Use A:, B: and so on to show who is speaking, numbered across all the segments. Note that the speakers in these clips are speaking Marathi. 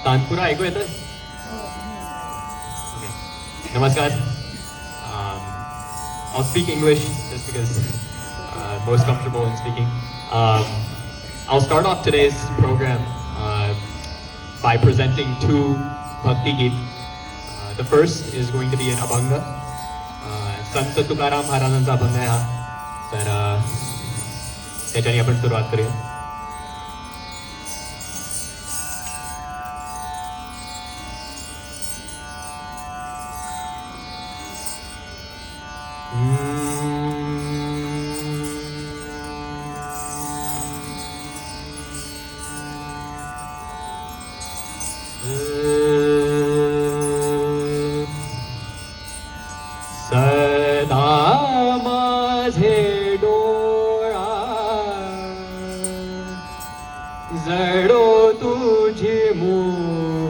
A: तानपुरा ऐकू येतं? Namaskar. I'll speak English just because most comfortable in speaking. I'll start off today's program by presenting two bhakti geet. The first is going to be an abhanga. संत तुकाराम महाराजांचा अभंग आहे हा. तर त्याच्याने आपण सुरुवात करूया. सदा माझे डोळा जडो तुझी मूर्ती,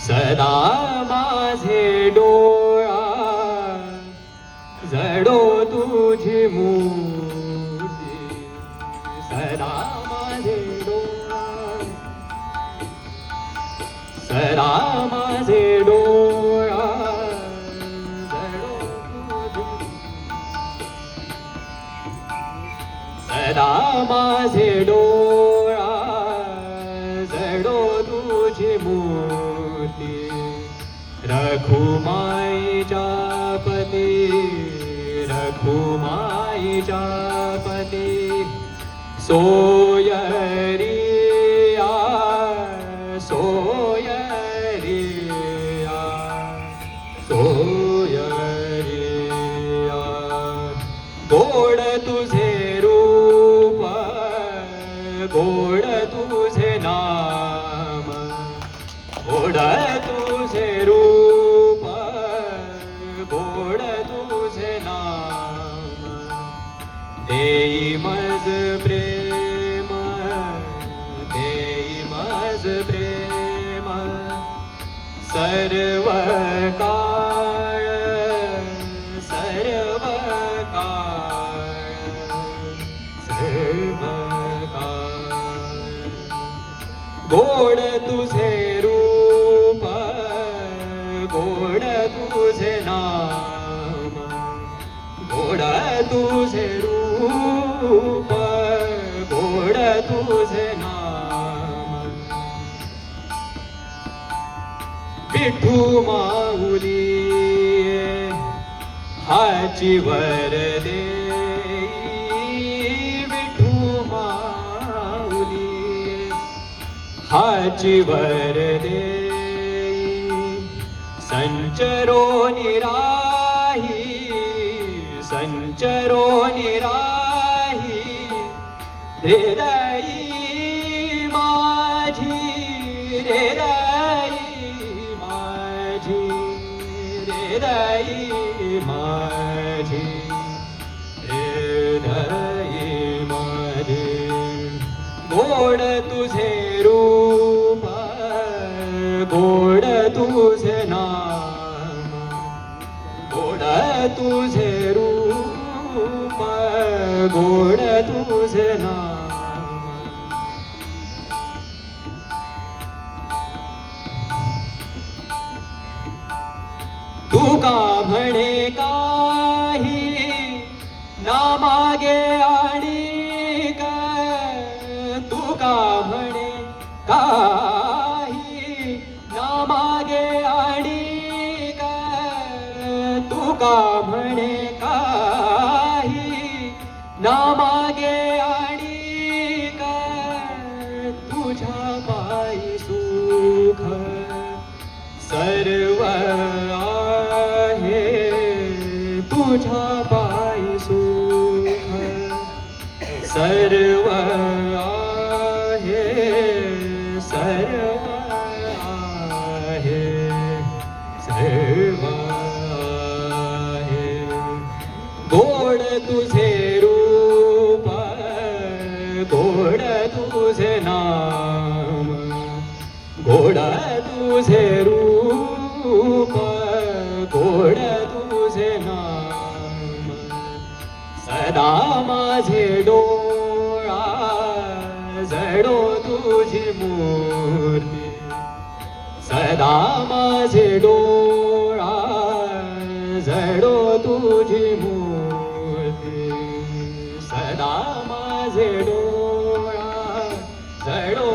A: सदा माझे डोळा जडो तुझी मूर्ती, सदा माझे डोळा सदा माझे डोळा जडो तुझी, सदा माझे डोळा जडो तुझी मूर्ती, रखुमाईच्या पती, रखुमाईच्या पती, सोयरिया सोयरिया सोयरिया, गोड तुझे रूप, गोड तुझे नाम, गोड तुझे रूप, गोड तुझे नाम, देई मज प्रेम, देई मज प्रेम, सर्व काळ, सर्व काळ, सर्व काळ, गोड तुझे रूप, गोड तुझे नाम, गोड तुझे रूप, गोड तुझे नाम, विठू माऊली हाची वर देई, विठू माऊली हाची वर देई, संचरो निराही, संचरो निराही, हृदयी माझी, हृदयी माझी, हृदयी माझी, हृदयी माझी, गोड तुझे रूप, गोड तुझे नाम, गोड तुझे रूप, गोड तुझे नाम, तू का म्हणे काही ना मागे आणिक, तू का म्हणे काही ना मागे आणिक, तू का म्हणे काही ना मागे आणिक, तुझ्या पायी सुख सर्व आहे, तुझ्या पायी सुख सर्व आहे, सर्व आहे, सर्व आहे, गोड तुझे रूप, गोड तुझे नाम, गोड तुझे रूप, गोड तुझे नाम, सदा माझे डोळा तुझी मूर्ती सदा माझे डोळा जडो तुझी मूर्ती सदा माझे डोळा जडो